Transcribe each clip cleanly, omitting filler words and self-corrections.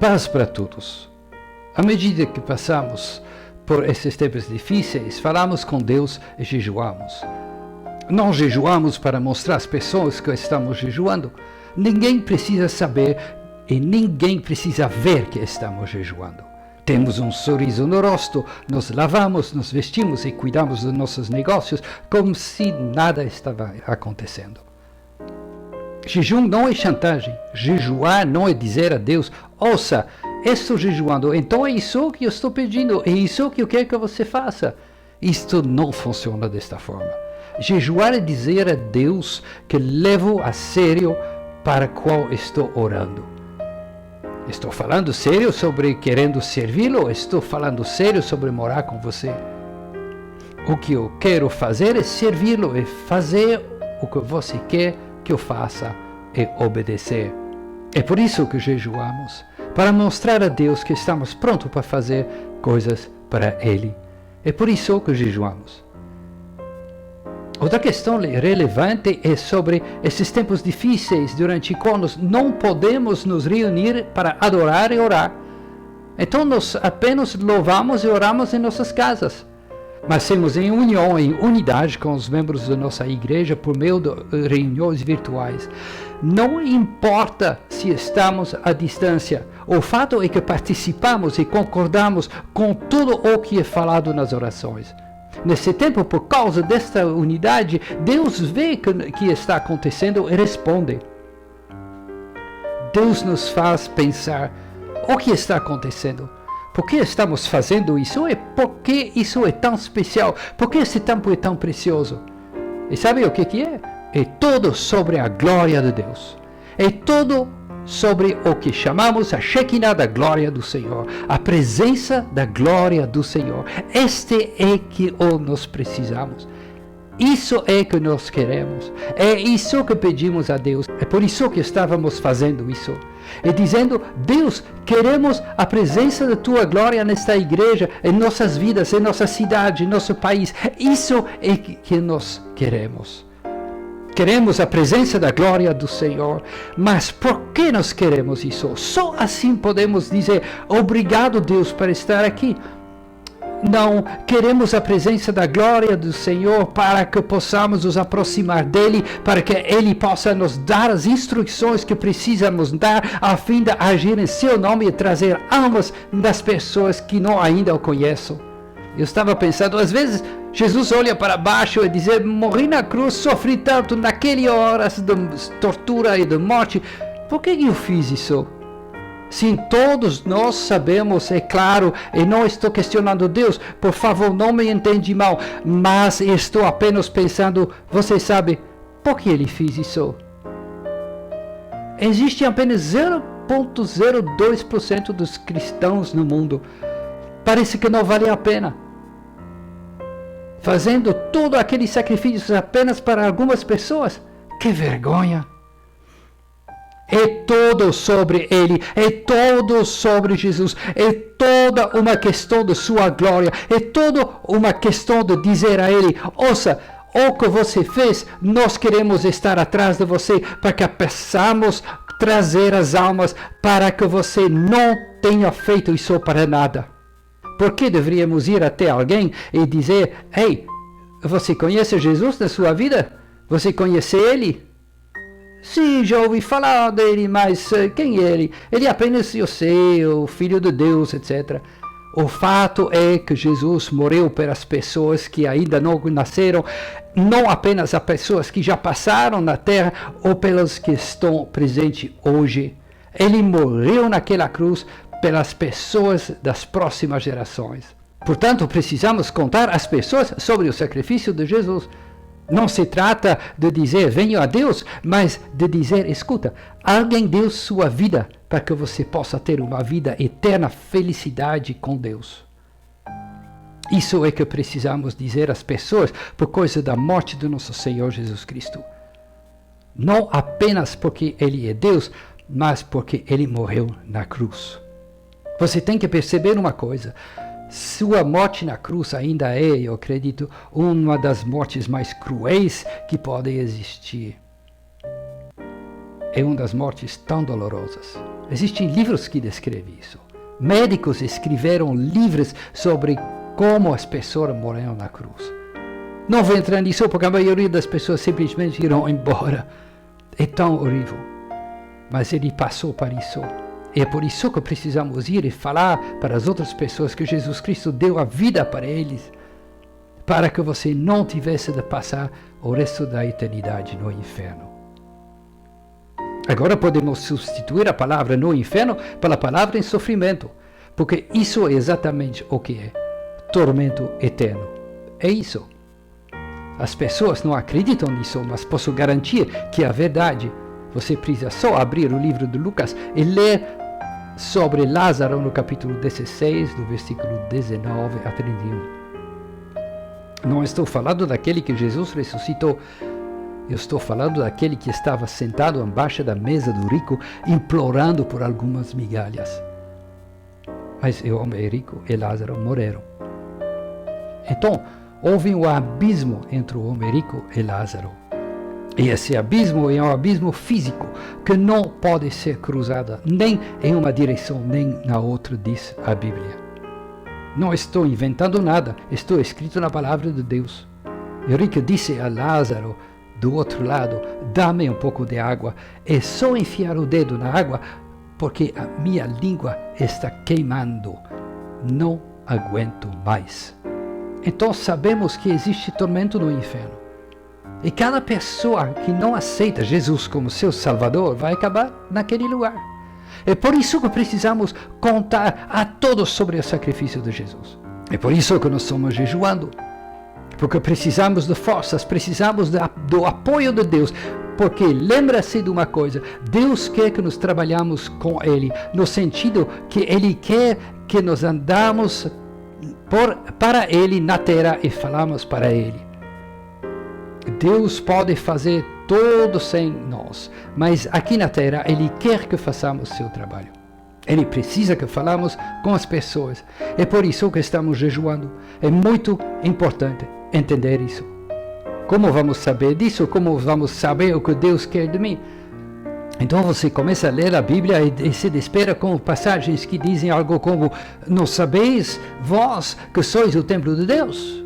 Paz para todos. À medida que passamos por esses tempos difíceis, falamos com Deus e jejuamos. Não jejuamos para mostrar às pessoas que estamos jejuando. Ninguém precisa saber e ninguém precisa ver que estamos jejuando. Temos um sorriso no rosto, nos lavamos, nos vestimos e cuidamos dos nossos negócios como se nada estava acontecendo. Jejum não é chantagem. Jejuar não é dizer a Deus: ouça, estou jejuando, então é isso que eu estou pedindo, é isso que eu quero que você faça. Isto não funciona desta forma. Jejuar é dizer a Deus que levo a sério para qual estou orando. Estou falando sério sobre querendo servi-lo? Estou falando sério sobre morar com você? O que eu quero fazer é servi-lo, é fazer o que você quer que eu faça e obedecer. É por isso que jejuamos, para mostrar a Deus que estamos prontos para fazer coisas para Ele. É por isso que jejuamos. Outra questão relevante é sobre esses tempos difíceis durante os quais não podemos nos reunir para adorar e orar. Então nós apenas louvamos e oramos em nossas casas. Mas temos em união, em unidade com os membros da nossa igreja por meio de reuniões virtuais. Não importa se estamos à distância, o fato é que participamos e concordamos com tudo o que é falado nas orações. Nesse tempo, por causa desta unidade, Deus vê que está acontecendo e responde. Deus nos faz pensar: o que está acontecendo? Por que estamos fazendo isso? E por que isso é tão especial? Por que esse tempo é tão precioso? E sabe o que é? É tudo sobre a glória de Deus. É tudo sobre o que chamamos a Shekinah da glória do Senhor, a presença da glória do Senhor. Este é que nós precisamos. Isso é que nós queremos. É isso que pedimos a Deus. É por isso que estávamos fazendo isso. E dizendo: Deus, queremos a presença da Tua glória nesta igreja, em nossas vidas, em nossa cidade, em nosso país. Isso é que nós queremos. Queremos a presença da glória do Senhor, mas por que nós queremos isso? Só assim podemos dizer: obrigado, Deus, por estar aqui. Não, queremos a presença da glória do Senhor para que possamos nos aproximar dEle, para que Ele possa nos dar as instruções que precisamos dar, a fim de agir em Seu nome e trazer almas das pessoas que não ainda o conhecem. Eu estava pensando, às vezes Jesus olha para baixo e diz: morri na cruz, sofri tanto, naquelas horas de tortura e de morte, por que eu fiz isso? Sim, todos nós sabemos, é claro, e não estou questionando Deus, por favor, não me entende mal, mas estou apenas pensando: você sabe por que Ele fez isso? Existe apenas 0,02% dos cristãos no mundo. Parece que não vale a pena. Fazendo todos aqueles sacrifícios apenas para algumas pessoas. Que vergonha! É todo sobre Ele, é todo sobre Jesus, é toda uma questão de sua glória, é toda uma questão de dizer a Ele: ouça, o que você fez, nós queremos estar atrás de você para que possamos trazer as almas, para que você não tenha feito isso para nada. Por que deveríamos ir até alguém e dizer: ei, você conhece Jesus na sua vida? Você conhece Ele? Sim, já ouvi falar dele, mas quem é Ele? Ele é apenas, eu sei, o Filho de Deus, etc. O fato é que Jesus morreu pelas pessoas que ainda não nasceram, não apenas as pessoas que já passaram na terra ou pelas que estão presentes hoje. Ele morreu naquela cruz pelas pessoas das próximas gerações. Portanto, precisamos contar às pessoas sobre o sacrifício de Jesus. Não se trata de dizer: venha a Deus, mas de dizer: escuta, alguém deu sua vida para que você possa ter uma vida eterna, felicidade com Deus. Isso é que precisamos dizer às pessoas por causa da morte do nosso Senhor Jesus Cristo. Não apenas porque Ele é Deus, mas porque Ele morreu na cruz. Você tem que perceber uma coisa: sua morte na cruz ainda é, eu acredito, uma das mortes mais cruéis que podem existir. é uma das mortes tão dolorosas. Existem livros que descrevem isso. Médicos escreveram livros sobre como as pessoas morreram na cruz. Não vou entrar nisso porque a maioria das pessoas simplesmente irão embora. É tão horrível. Mas ele passou por isso. E é por isso que precisamos ir e falar para as outras pessoas que Jesus Cristo deu a vida para eles, para que você não tivesse de passar o resto da eternidade no inferno. Agora podemos substituir a palavra no inferno pela palavra em sofrimento, porque isso é exatamente o que é. Tormento eterno. É isso. As pessoas não acreditam nisso, mas posso garantir que é a verdade. Você precisa só abrir o livro de Lucas e ler sobre Lázaro no capítulo 16, do versículo 19 a 31. Não estou falando daquele que Jesus ressuscitou. Eu estou falando daquele que estava sentado embaixo da mesa do rico, implorando por algumas migalhas. Mas o homem rico e Lázaro morreram. Então, houve um abismo entre o homem rico e Lázaro. E esse abismo é um abismo físico, que não pode ser cruzado nem em uma direção, nem na outra, diz a Bíblia. Não estou inventando nada, estou escrito na palavra de Deus. E o rico disse a Lázaro, do outro lado, dá-me um pouco de água. É só enfiar o dedo na água, porque a minha língua está queimando. Não aguento mais. Então sabemos que existe tormento no inferno. E cada pessoa que não aceita Jesus como seu Salvador vai acabar naquele lugar. É por isso que precisamos contar a todos sobre o sacrifício de Jesus. É por isso que nós estamos jejuando. Porque precisamos de forças, precisamos do apoio de Deus. Porque lembra-se de uma coisa, Deus quer que nós trabalhamos com Ele, no sentido que Ele quer que nós andamos para Ele na terra e falamos para Ele. Deus pode fazer tudo sem nós, mas aqui na terra Ele quer que façamos seu trabalho. Ele precisa que falamos com as pessoas. É por isso que estamos jejuando. É muito importante entender isso. Como vamos saber disso? Como vamos saber o que Deus quer de mim? Então você começa a ler a Bíblia e se despera com passagens que dizem algo como: não sabeis vós que sois o templo de Deus?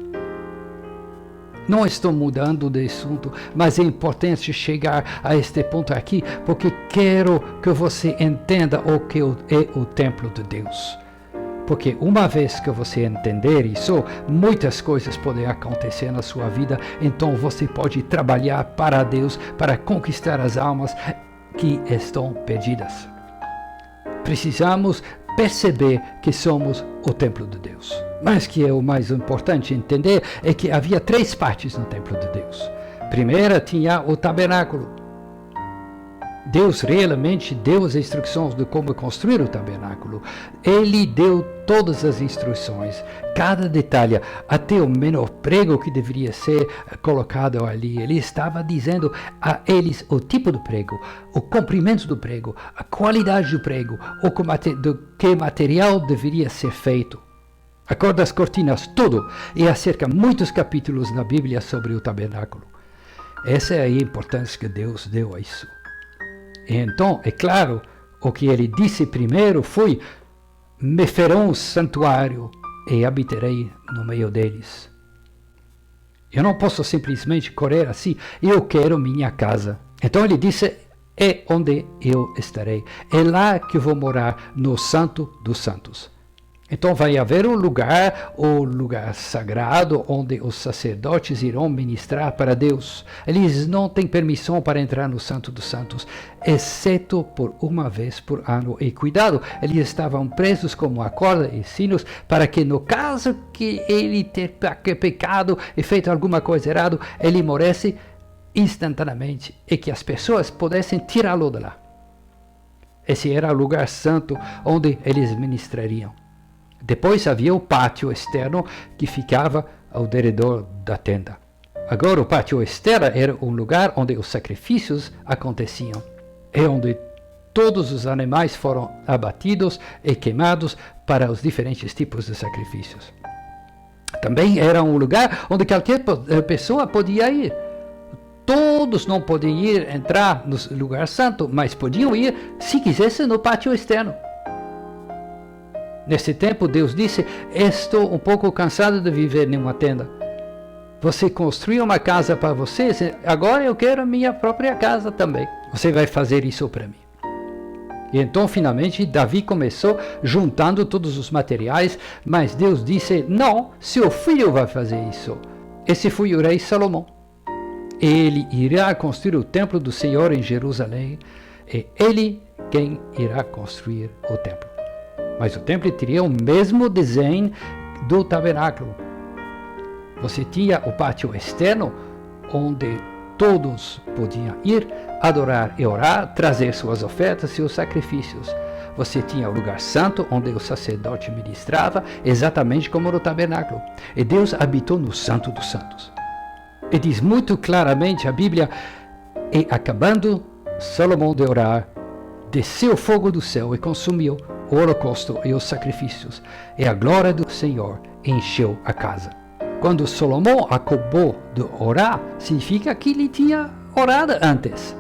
Não estou mudando de assunto, mas é importante chegar a este ponto aqui, porque quero que você entenda o que é o templo de Deus. Porque uma vez que você entender isso, muitas coisas podem acontecer na sua vida, então você pode trabalhar para Deus, para conquistar as almas que estão perdidas. Precisamos perceber que somos o templo de Deus. Mas que é o mais importante entender é que havia 3 partes no templo de Deus. Primeira tinha o tabernáculo. Deus realmente deu as instruções de como construir o tabernáculo. Ele deu todas as instruções, cada detalhe, até o menor prego que deveria ser colocado ali. Ele estava dizendo a eles o tipo do prego, o comprimento do prego, a qualidade do prego, do que material deveria ser feito. A cor das cortinas, tudo. E acerca de muitos capítulos na Bíblia sobre o tabernáculo. Essa é a importância que Deus deu a isso. E então, é claro, o que ele disse primeiro foi: me farão um santuário e habitarei no meio deles. Eu não posso simplesmente correr assim, eu quero minha casa. Então ele disse: é onde eu estarei. É lá que vou morar, no Santo dos Santos. Então vai haver um lugar, o lugar sagrado, onde os sacerdotes irão ministrar para Deus. Eles não têm permissão para entrar no Santo dos Santos, exceto por uma vez por ano. E cuidado, eles estavam presos como a corda e sinos, para que no caso que ele ter pecado e feito alguma coisa errada, ele morresse instantaneamente e que as pessoas pudessem tirá-lo de lá. Esse era o lugar santo onde eles ministrariam. Depois havia o pátio externo que ficava ao redor da tenda. Agora o pátio externo era um lugar onde os sacrifícios aconteciam. É onde todos os animais foram abatidos e queimados para os diferentes tipos de sacrifícios. Também era um lugar onde qualquer pessoa podia ir. Todos não podiam entrar no lugar santo, mas podiam ir, se quisessem, no pátio externo. Nesse tempo, Deus disse: estou um pouco cansado de viver em uma tenda. Você construiu uma casa para você, agora eu quero a minha própria casa também. Você vai fazer isso para mim. E então, finalmente, Davi começou juntando todos os materiais, mas Deus disse: não, seu filho vai fazer isso. Esse foi o rei Salomão. Ele irá construir o templo do Senhor em Jerusalém, e ele quem irá construir o templo. Mas o templo teria o mesmo desenho do tabernáculo. Você tinha o pátio externo, onde todos podiam ir, adorar e orar, trazer suas ofertas e seus sacrifícios. Você tinha o lugar santo, onde o sacerdote ministrava, exatamente como no tabernáculo. E Deus habitou no Santo dos Santos. E diz muito claramente a Bíblia: e acabando Salomão de orar, desceu fogo do céu e consumiu o holocausto e os sacrifícios, e a glória do Senhor encheu a casa. Quando Salomão acabou de orar, significa que ele tinha orado antes.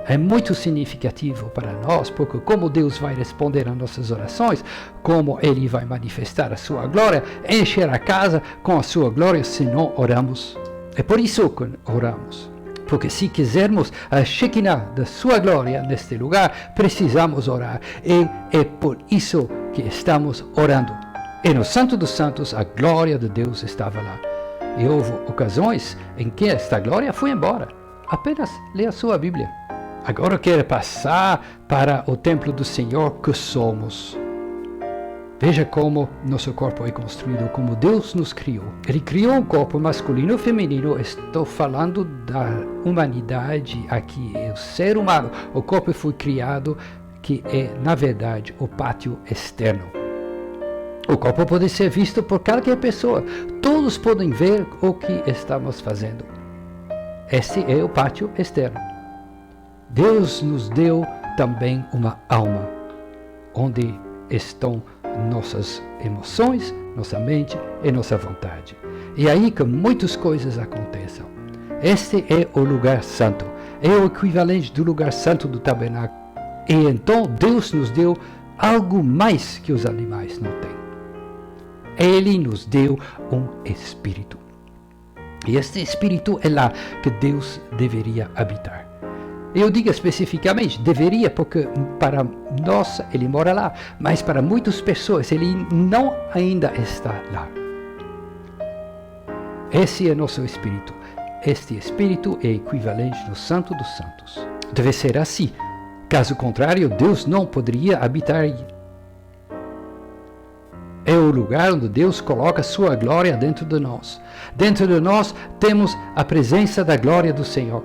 É muito significativo para nós, porque como Deus vai responder às nossas orações, como Ele vai manifestar a sua glória, encher a casa com a sua glória se não oramos. É por isso que oramos. Porque se quisermos a Shekinah da sua glória neste lugar, precisamos orar. E é por isso que estamos orando. E no Santo dos Santos, a glória de Deus estava lá. E houve ocasiões em que esta glória foi embora. Apenas leia a sua Bíblia. Agora quero passar para o templo do Senhor que somos. Veja como nosso corpo é construído, como Deus nos criou. Ele criou um corpo masculino e feminino. Estou falando da humanidade aqui, é o ser humano. O corpo foi criado, que é, na verdade, o pátio externo. O corpo pode ser visto por qualquer pessoa. Todos podem ver o que estamos fazendo. Este é o pátio externo. Deus nos deu também uma alma, onde estão nossas emoções, nossa mente e nossa vontade. E aí que muitas coisas acontecem. Este é o lugar santo. É o equivalente do lugar santo do tabernáculo. E então Deus nos deu algo mais que os animais não têm. Ele nos deu um espírito. E este espírito é lá que Deus deveria habitar. Eu digo especificamente, deveria, porque para nós ele mora lá, mas para muitas pessoas ele não ainda está lá. Esse é nosso espírito. Este espírito é equivalente no Santo dos Santos. Deve ser assim. Caso contrário, Deus não poderia habitar aí. É o lugar onde Deus coloca sua glória dentro de nós. Dentro de nós temos a presença da glória do Senhor.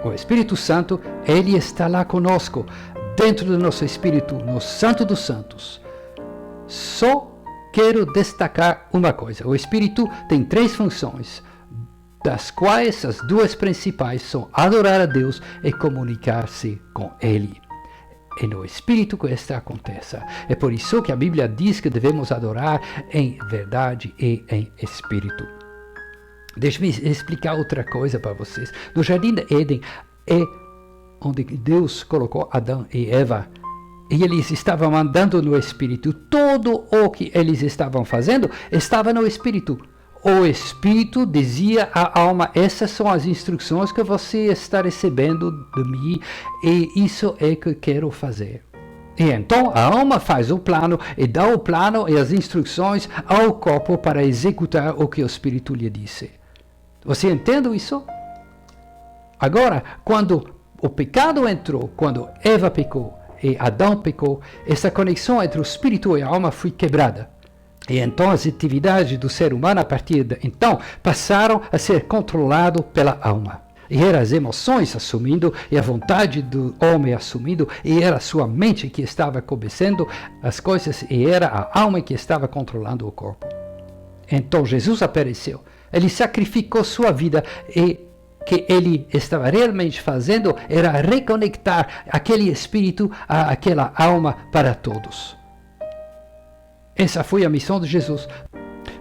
O Espírito Santo, ele está lá conosco, dentro do nosso espírito, no Santo dos Santos. Só quero destacar uma coisa. O Espírito tem 3 funções, das quais as 2 principais são adorar a Deus e comunicar-se com Ele. É no Espírito que isto acontece. É por isso que a Bíblia diz que devemos adorar em verdade e em Espírito. Deixe-me explicar outra coisa para vocês. No Jardim de Éden é onde Deus colocou Adão e Eva. E eles estavam andando no Espírito. Tudo o que eles estavam fazendo estava no Espírito. O Espírito dizia à alma: essas são as instruções que você está recebendo de mim. E isso é que quero fazer. E então a alma faz o plano e dá o plano e as instruções ao corpo para executar o que o Espírito lhe disse. Você entende isso? Agora, quando o pecado entrou, quando Eva pecou e Adão pecou, essa conexão entre o Espírito e a alma foi quebrada. E então as atividades do ser humano, a partir de então, passaram a ser controladas pela alma. E eram as emoções assumindo, e a vontade do homem assumindo, e era a sua mente que estava cobiçando as coisas, e era a alma que estava controlando o corpo. Então Jesus apareceu. Ele sacrificou sua vida e o que ele estava realmente fazendo era reconectar aquele espírito àquela alma para todos. Essa foi a missão de Jesus.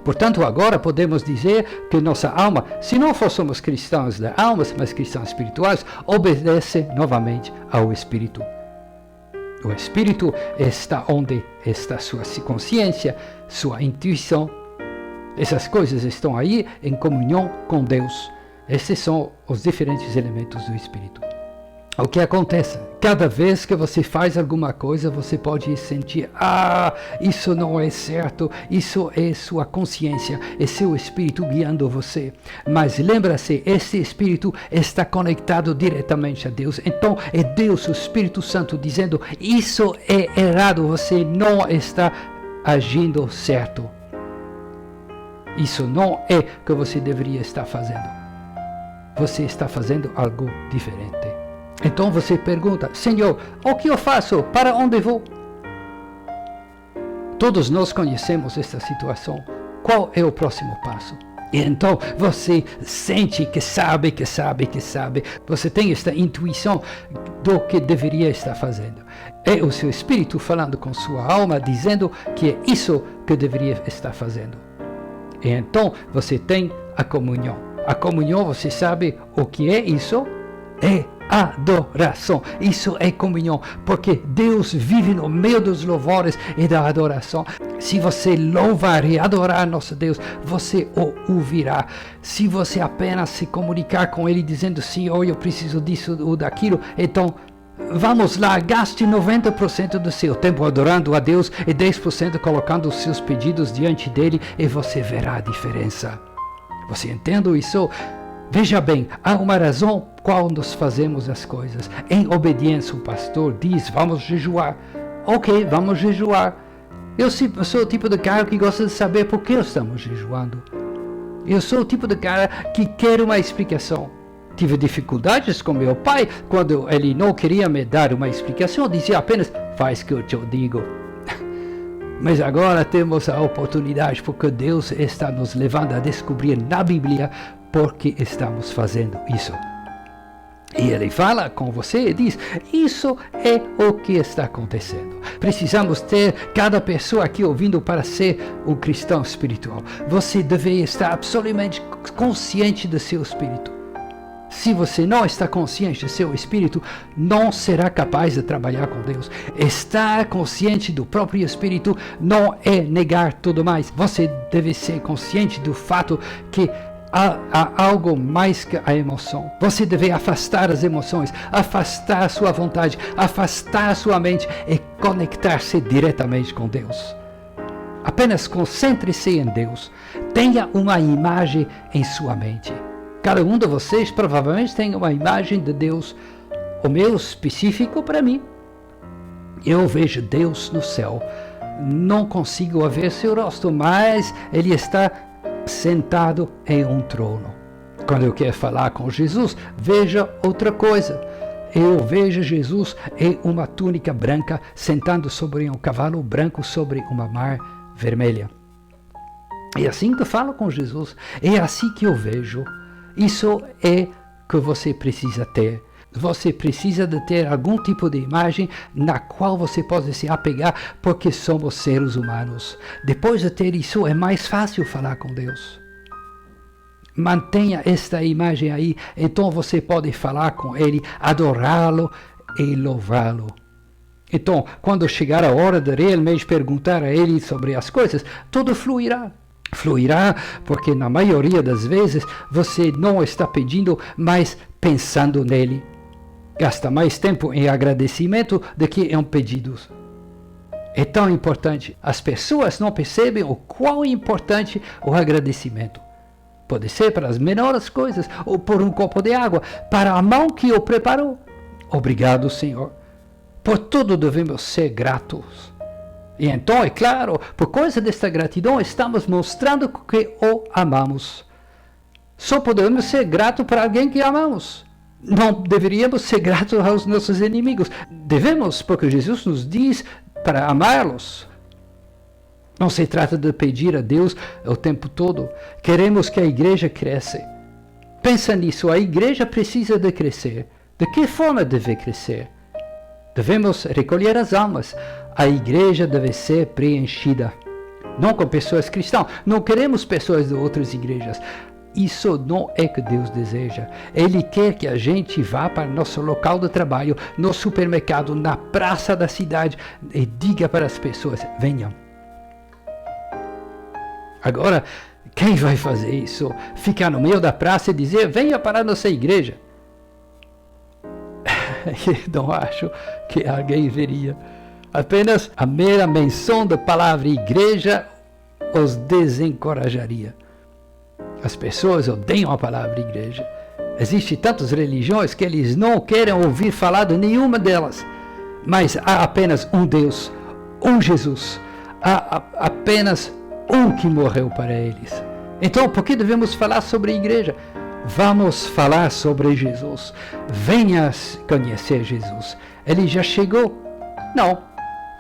Portanto, agora podemos dizer que nossa alma, se não fôssemos cristãos da alma, mas cristãos espirituais, obedece novamente ao Espírito. O Espírito está onde está sua consciência, sua intuição. Essas coisas estão aí em comunhão com Deus. Esses são os diferentes elementos do Espírito. O que acontece? Cada vez que você faz alguma coisa, você pode sentir, isso não é certo, isso é sua consciência, é seu Espírito guiando você. Mas lembra-se, esse Espírito está conectado diretamente a Deus. Então é Deus, o Espírito Santo, dizendo, isso é errado, você não está agindo certo. Isso não é o que você deveria estar fazendo. Você está fazendo algo diferente. Então você pergunta, Senhor, o que eu faço? Para onde vou? Todos nós conhecemos esta situação. Qual é o próximo passo? E então você sente que sabe. Você tem esta intuição do que deveria estar fazendo. É o seu espírito falando com sua alma, dizendo que é isso que deveria estar fazendo. E então você tem a comunhão. A comunhão, você sabe o que é isso? É adoração. Isso é comunhão, porque Deus vive no meio dos louvores e da adoração. Se você louvar e adorar nosso Deus, você o ouvirá. Se você apenas se comunicar com Ele dizendo, Senhor, eu preciso disso ou daquilo, então vamos lá, gaste 90% do seu tempo adorando a Deus e 10% colocando os seus pedidos diante dele e você verá a diferença. Você entende isso? Veja bem, há uma razão qual nós fazemos as coisas. Em obediência, o pastor diz, vamos jejuar. Ok, vamos jejuar. Eu sou o tipo de cara que gosta de saber por que estamos jejuando. Eu sou o tipo de cara que quer uma explicação. Tive dificuldades com meu pai, quando ele não queria me dar uma explicação, dizia apenas, faz o que eu te digo. Mas agora temos a oportunidade, porque Deus está nos levando a descobrir na Bíblia porque estamos fazendo isso. E ele fala com você e diz, isso é o que está acontecendo. Precisamos ter cada pessoa aqui ouvindo para ser um cristão espiritual. Você deve estar absolutamente consciente do seu espírito. Se você não está consciente do seu espírito, não será capaz de trabalhar com Deus. Estar consciente do próprio espírito não é negar tudo mais. Você deve ser consciente do fato que há algo mais que a emoção. Você deve afastar as emoções, afastar sua vontade, afastar sua mente e conectar-se diretamente com Deus. Apenas concentre-se em Deus. Tenha uma imagem em sua mente. Cada um de vocês provavelmente tem uma imagem de Deus. O meu específico para mim. Eu vejo Deus no céu. Não consigo ver seu rosto, mas Ele está sentado em um trono. Quando eu quero falar com Jesus, veja outra coisa. Eu vejo Jesus em uma túnica branca, sentado sobre um cavalo branco sobre uma mar vermelha. É assim que eu falo com Jesus. É assim que eu vejo. Isso é que você precisa ter. Você precisa de ter algum tipo de imagem na qual você pode se apegar, porque somos seres humanos. Depois de ter isso, é mais fácil falar com Deus. Mantenha esta imagem aí, então você pode falar com Ele, adorá-lo e louvá-lo. Então, quando chegar a hora de realmente perguntar a Ele sobre as coisas, tudo fluirá. Fluirá porque na maioria das vezes você não está pedindo, mas pensando nele. Gasta mais tempo em agradecimento do que em pedidos. É tão importante. As pessoas não percebem o quão importante o agradecimento. Pode ser para as menores coisas, ou por um copo de água, para a mão que o preparou. Obrigado, Senhor. Por tudo devemos ser gratos. E então, é claro, por causa desta gratidão, estamos mostrando que o amamos. Só podemos ser gratos para alguém que amamos. Não deveríamos ser gratos aos nossos inimigos. Devemos, porque Jesus nos diz para amá-los. Não se trata de pedir a Deus o tempo todo. Queremos que a igreja cresça. Pensa nisso, a igreja precisa de crescer. De que forma deve crescer? Devemos recolher as almas. A igreja deve ser preenchida. não com pessoas cristãs. Não queremos pessoas de outras igrejas. Isso não é que Deus deseja. Ele quer que a gente vá para nosso local de trabalho, no supermercado, na praça da cidade e diga para as pessoas: venham. Agora, quem vai fazer isso? Ficar no meio da praça e dizer: venha para a nossa igreja. Eu não acho que alguém veria. Apenas a mera menção da palavra igreja os desencorajaria. As pessoas odeiam a palavra igreja. Existem tantas religiões que eles não querem ouvir falar de nenhuma delas. Mas há apenas um Deus, um Jesus. Há apenas um que morreu para eles. Então, por que devemos falar sobre a igreja? Vamos falar sobre Jesus. Venha conhecer Jesus. Ele já chegou? Não.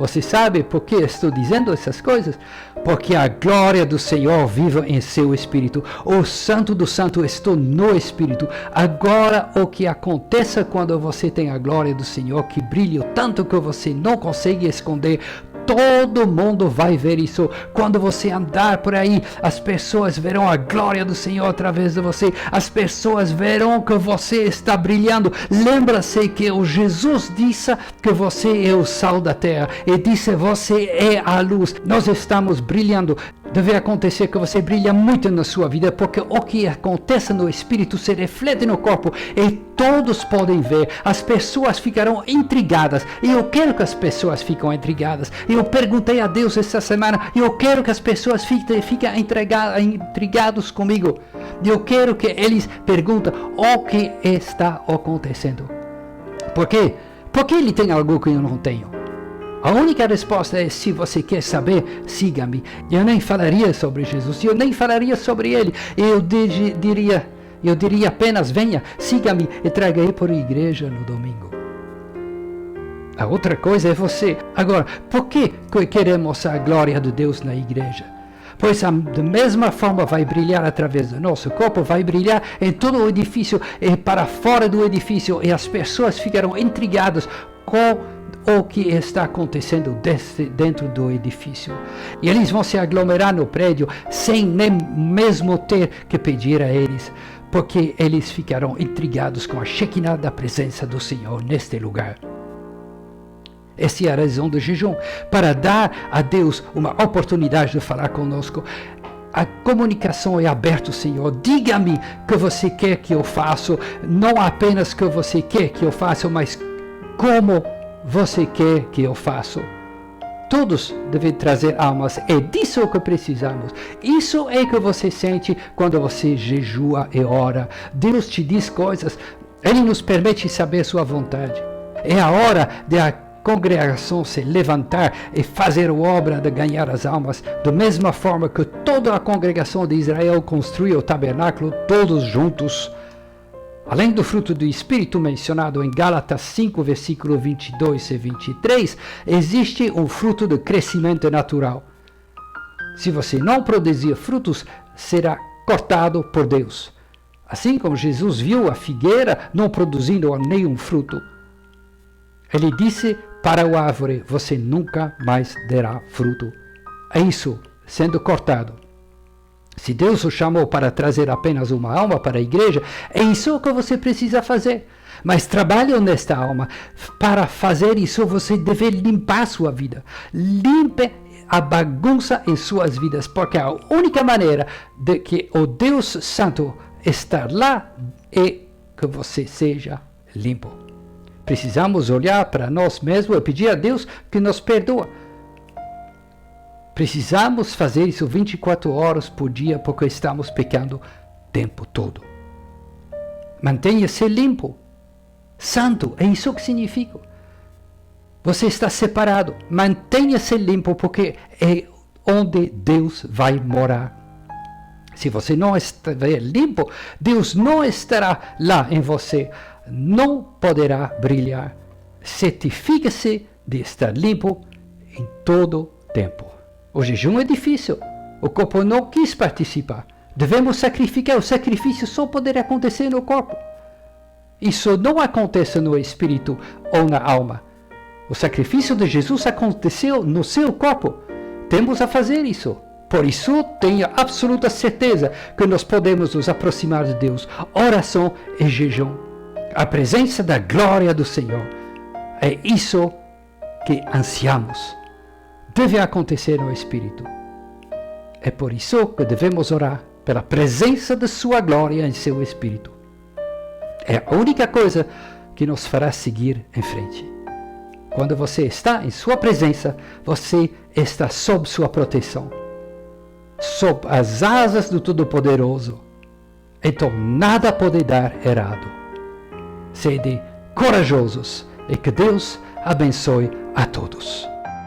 Você sabe por que estou dizendo essas coisas? Porque a glória do Senhor vive em seu Espírito. O Santo do Santo está no Espírito. Agora, o que aconteça quando você tem a glória do Senhor, que brilha tanto que você não consegue esconder, todo mundo vai ver isso. Quando você andar por aí, as pessoas verão a glória do Senhor através de você. As pessoas verão que você está brilhando. Lembra-se que o Jesus disse que você é o sal da terra. E disse: você é a luz. Nós estamos brilhando. Deve acontecer que você brilha muito na sua vida, porque o que acontece no Espírito se reflete no corpo e todos podem ver. As pessoas ficarão intrigadas e eu quero que as pessoas fiquem intrigadas. Eu perguntei a Deus esta semana, eu quero que as pessoas fiquem intrigados comigo. Eu quero que eles perguntem o que está acontecendo. Por quê? Porque ele tem algo que eu não tenho. A única resposta é: se você quer saber, siga-me. Eu nem falaria sobre Jesus, eu nem falaria sobre ele. Eu diria apenas: venha, siga-me e traga ele para a igreja no domingo. A outra coisa é você. Agora, por que queremos a glória de Deus na igreja? Pois da mesma forma vai brilhar através do nosso corpo, vai brilhar em todo o edifício e para fora do edifício, e as pessoas ficarão intrigadas com o que está acontecendo dentro do edifício. E eles vão se aglomerar no prédio sem nem mesmo ter que pedir a eles, porque eles ficarão intrigados com a Shekinah da presença do Senhor neste lugar. Essa é a razão do jejum, para dar a Deus uma oportunidade de falar conosco. A comunicação é aberta, Senhor. Diga-me que você quer que eu faça, não apenas que você quer que eu faça, mas como você quer que eu faça. Todos devem trazer almas. É disso que precisamos. Isso é que você sente quando você jejua e ora. Deus te diz coisas. Ele nos permite saber sua vontade. É a hora de a congregação se levantar e fazer a obra de ganhar as almas, da mesma forma que toda a congregação de Israel construiu o tabernáculo todos juntos. Além do fruto do Espírito mencionado em Gálatas 5, versículo 22 e 23, existe um fruto de crescimento natural. Se você não produzir frutos, será cortado por Deus. Assim como Jesus viu a figueira não produzindo nenhum fruto. Ele disse para a árvore: você nunca mais dará fruto. É isso, sendo cortado. Se Deus o chamou para trazer apenas uma alma para a igreja, é isso que você precisa fazer. Mas trabalhe nesta alma. Para fazer isso, você deve limpar sua vida. Limpe a bagunça em suas vidas, porque a única maneira de que o Deus Santo estar lá é que você seja limpo. Precisamos olhar para nós mesmos e pedir a Deus que nos perdoe. Precisamos fazer isso 24 horas por dia, porque estamos pecando o tempo todo. Mantenha-se limpo, santo, é isso que significa. Você está separado, mantenha-se limpo, porque é onde Deus vai morar. Se você não estiver limpo, Deus não estará lá em você, não poderá brilhar. Certifique-se de estar limpo em todo tempo. O jejum é difícil. O corpo não quis participar. Devemos sacrificar. O sacrifício só poderá acontecer no corpo. Isso não acontece no espírito ou na alma. O sacrifício de Jesus aconteceu no seu corpo. comprometemos a fazer isso. Por isso, tenha absoluta certeza que nós podemos nos aproximar de Deus. Oração e jejum. A presença da glória do Senhor. É isso que ansiamos. Deve acontecer no Espírito. É por isso que devemos orar pela presença de sua glória em seu Espírito. É a única coisa que nos fará seguir em frente. Quando você está em sua presença, você está sob sua proteção, sob as asas do Todo-Poderoso. Então nada pode dar errado. Sede corajosos e que Deus abençoe a todos.